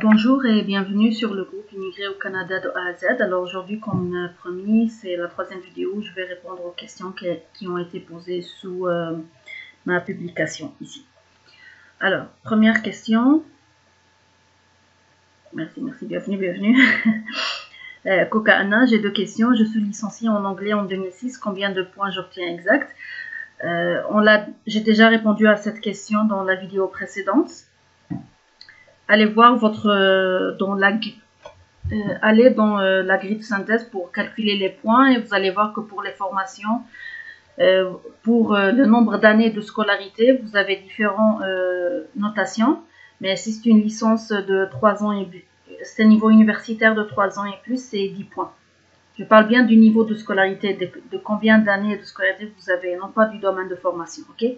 Bonjour et bienvenue sur le groupe Immigré au Canada de A à Z. Alors aujourd'hui, comme promis, c'est la troisième vidéo où je vais répondre aux questions qui ont été posées sous ma publication ici. Alors, première question. Merci, bienvenue. Coca Anna, j'ai deux questions. Je suis licenciée en anglais en 2006. Combien de points j'obtiens exact? J'ai déjà répondu à cette question dans la vidéo précédente. Allez voir allez dans la grille de synthèse pour calculer les points et vous allez voir que pour les formations, pour le nombre d'années de scolarité, vous avez différentes notations. Mais si c'est une licence de 3 ans c'est un niveau universitaire de 3 ans et plus, c'est 10 points. Je parle bien du niveau de scolarité, de combien d'années de scolarité vous avez, non pas du domaine de formation, ok?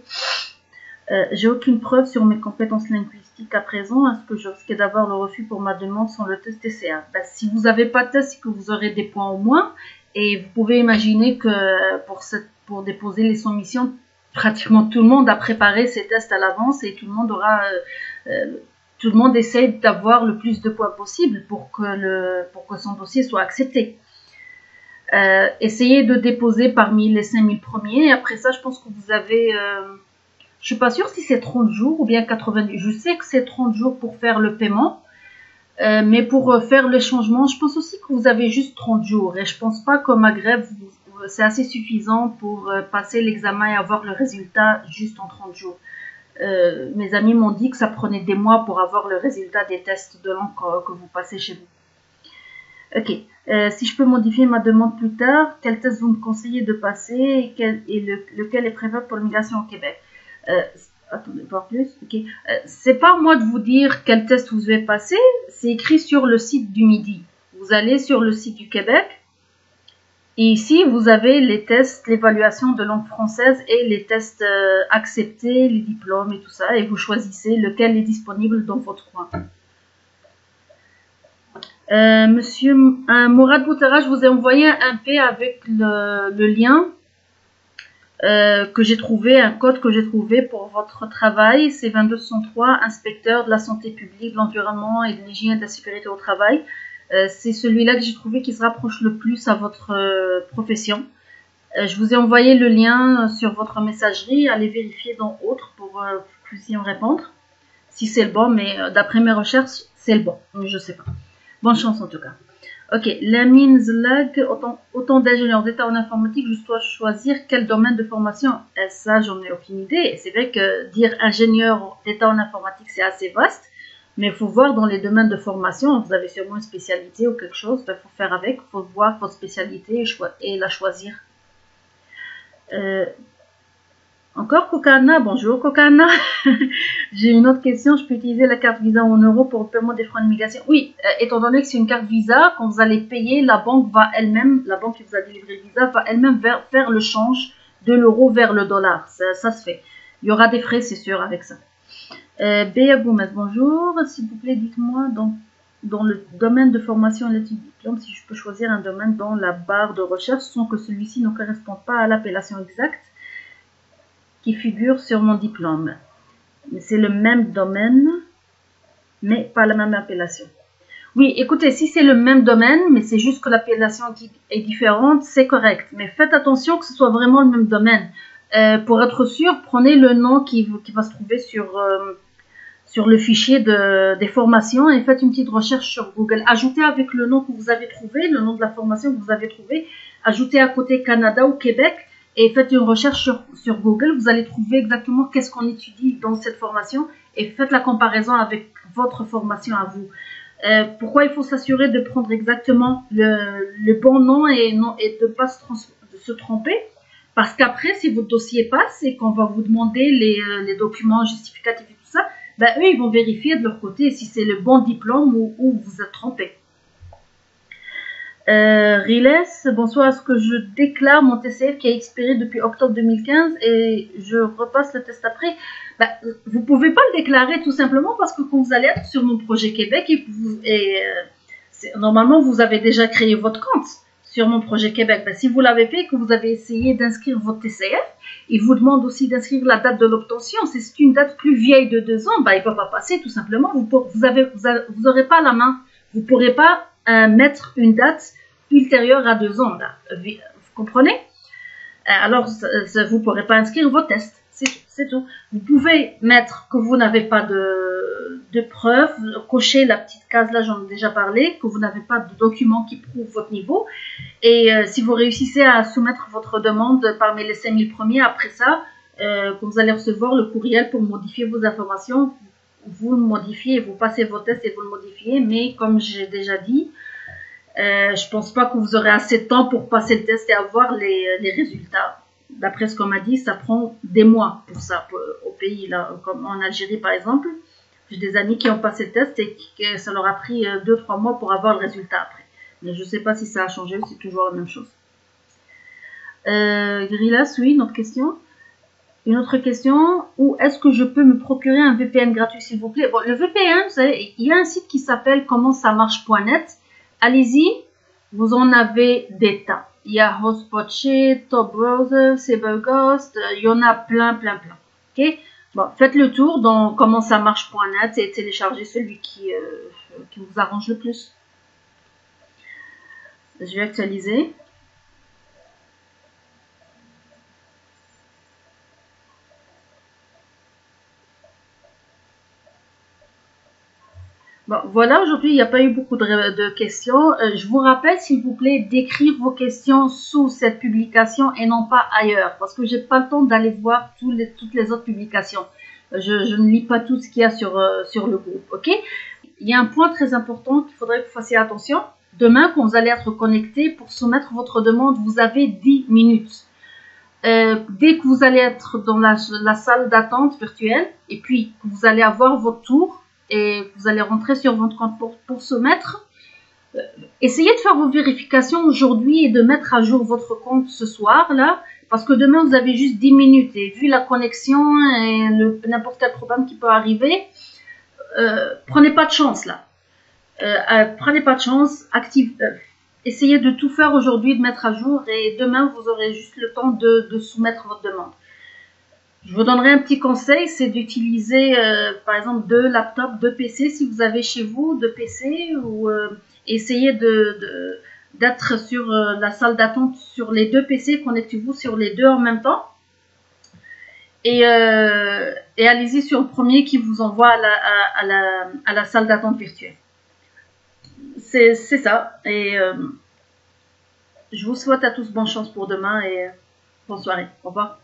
J'ai aucune preuve sur mes compétences linguistiques à présent. Est-ce que je risque d'avoir le refus pour ma demande sans le test TCA? Si vous n'avez pas de test, c'est que vous aurez des points au moins. Et vous pouvez imaginer que pour déposer les soumissions, pratiquement tout le monde a préparé ses tests à l'avance et tout le monde essaie d'avoir le plus de points possible pour que son dossier soit accepté. Essayez de déposer parmi les 5000 premiers. Et après ça, je pense que vous avez... je suis pas sûre si c'est 30 jours ou bien 90. Je sais que c'est 30 jours pour faire le paiement. Mais pour faire le changement, je pense aussi que vous avez juste 30 jours. Et je pense pas qu'au Maghreb, c'est assez suffisant pour passer l'examen et avoir le résultat juste en 30 jours. Mes amis m'ont dit que ça prenait des mois pour avoir le résultat des tests de langue que vous passez chez vous. Ok. Si je peux modifier ma demande plus tard, quel test vous me conseillez de passer lequel est préférable pour l'immigration au Québec? Attendez, voir plus. Ok. C'est pas à moi de vous dire quel test vous devez passer. C'est écrit sur le site du Midi. Vous allez sur le site du Québec. Et ici, vous avez les tests, l'évaluation de langue française et les tests acceptés, les diplômes et tout ça. Et vous choisissez lequel est disponible dans votre coin. Monsieur Mourad Boutara, je vous ai envoyé un MP avec le lien que j'ai trouvé, un code que j'ai trouvé pour votre travail. C'est 2203, inspecteur de la santé publique, de l'environnement et de l'hygiène et de la sécurité au travail. C'est celui-là que j'ai trouvé qui se rapproche le plus à votre profession. Je vous ai envoyé le lien sur votre messagerie. Allez vérifier dans autres pour que vous puissiez en répondre. Si c'est le bon, mais d'après mes recherches, c'est le bon. Mais je sais pas. Bonne chance en tout cas. Ok, Lamine Zlag, autant d'ingénieurs d'État en informatique, je dois choisir quel domaine de formation. Et ça, j'en ai aucune idée. C'est vrai que dire ingénieur d'État en informatique, c'est assez vaste. Mais il faut voir dans les domaines de formation, vous avez sûrement une spécialité ou quelque chose, il faut faire avec, il faut voir votre spécialité et la choisir. Encore Kokana, bonjour Kokana. J'ai une autre question, je peux utiliser la carte Visa en euros pour le paiement des frais d'immigration? Oui, étant donné que c'est une carte Visa, quand vous allez payer, la banque qui vous a délivré le Visa va elle-même faire le change de l'euro vers le dollar. Ça se fait. Il y aura des frais, c'est sûr, avec ça. Béa Gomez, bonjour. S'il vous plaît, dites-moi dans le domaine de formation et l'étude diplôme, si je peux choisir un domaine dans la barre de recherche sans que celui-ci ne corresponde pas à l'appellation exacte qui figure sur mon diplôme. C'est le même domaine, mais pas la même appellation. Oui, écoutez, si c'est le même domaine, mais c'est juste que l'appellation est différente, c'est correct. Mais faites attention que ce soit vraiment le même domaine. Pour être sûr, prenez le nom qui va se trouver sur le fichier des formations et faites une petite recherche sur Google. Ajoutez avec le nom que vous avez trouvé, le nom de la formation que vous avez trouvé, ajoutez à côté Canada ou Québec et faites une recherche sur Google. Vous allez trouver exactement qu'est-ce qu'on étudie dans cette formation et faites la comparaison avec votre formation à vous. Pourquoi il faut s'assurer de prendre exactement le bon nom et de ne pas se tromper? Parce qu'après, si votre dossier passe et qu'on va vous demander les documents justificatifs et tout ça, ben, eux, ils vont vérifier de leur côté si c'est le bon diplôme ou vous vous êtes trompé. Riles, bonsoir. Est-ce que je déclare mon TCF qui a expiré depuis octobre 2015 et je repasse le test après? Ben, vous ne pouvez pas le déclarer tout simplement parce que quand vous allez être sur mon projet Québec normalement vous avez déjà créé votre compte. sur mon projet Québec. Ben, si vous l'avez fait, que vous avez essayé d'inscrire votre TCF, il vous demande aussi d'inscrire la date de l'obtention. Si c'est une date plus vieille de 2 ans, ben, il ne peut pas passer tout simplement. Vous n'aurez pas la main. Vous ne pourrez pas mettre une date ultérieure à 2 ans. Là. Vous comprenez? Alors, vous ne pourrez pas inscrire vos tests. C'est tout. Vous pouvez mettre que vous n'avez pas de preuves, cocher la petite case, là j'en ai déjà parlé, que vous n'avez pas de document qui prouve votre niveau. Et si vous réussissez à soumettre votre demande parmi les 5000 premiers, après ça, que vous allez recevoir le courriel pour modifier vos informations, vous le modifiez, vous passez vos tests et vous le modifiez. Mais comme j'ai déjà dit, je pense pas que vous aurez assez de temps pour passer le test et avoir les résultats. D'après ce qu'on m'a dit, ça prend des mois pour ça, au pays, là, comme en Algérie par exemple. J'ai des amis qui ont passé le test et que ça leur a pris 2-3 mois pour avoir le résultat après. Mais je ne sais pas si ça a changé ou c'est toujours la même chose. Grillas, oui, une autre question. Une autre question, où est-ce que je peux me procurer un VPN gratuit, s'il vous plaît? Bon, le VPN, vous savez, il y a un site qui s'appelle commentssamarche.net. Allez-y, vous en avez des tas. Il y a Hotspotshare, Top Browser, CyberGhost, il y en a plein. Ok? Bon, faites le tour dans commentssamarche.net et téléchargez celui qui vous arrange le plus. Je vais actualiser. Bon, voilà, aujourd'hui, il n'y a pas eu beaucoup de questions. Je vous rappelle, s'il vous plaît, d'écrire vos questions sous cette publication et non pas ailleurs, parce que j'ai pas le temps d'aller voir toutes les autres publications. Je ne lis pas tout ce qu'il y a sur le groupe, ok? Il y a un point très important qu'il faudrait que vous fassiez attention. Demain, quand vous allez être connecté pour soumettre votre demande, vous avez 10 minutes. Dès que vous allez être dans la salle d'attente virtuelle, et puis que vous allez avoir votre tour, et vous allez rentrer sur votre compte pour soumettre, essayez de faire vos vérifications aujourd'hui et de mettre à jour votre compte ce soir, là, parce que demain, vous avez juste 10 minutes. Et vu la connexion et n'importe quel problème qui peut arriver, prenez pas de chance, là. Prenez pas de chance, essayez de tout faire aujourd'hui, de mettre à jour, et demain, vous aurez juste le temps de soumettre votre demande. Je vous donnerai un petit conseil, c'est d'utiliser par exemple 2 laptops, 2 PC si vous avez chez vous 2 PC, ou essayez d'être sur la salle d'attente sur les 2 PC, connectez-vous sur les 2 en même temps et allez-y sur le premier qui vous envoie à la salle d'attente virtuelle. C'est ça, et je vous souhaite à tous bonne chance pour demain et bonne soirée. Au revoir.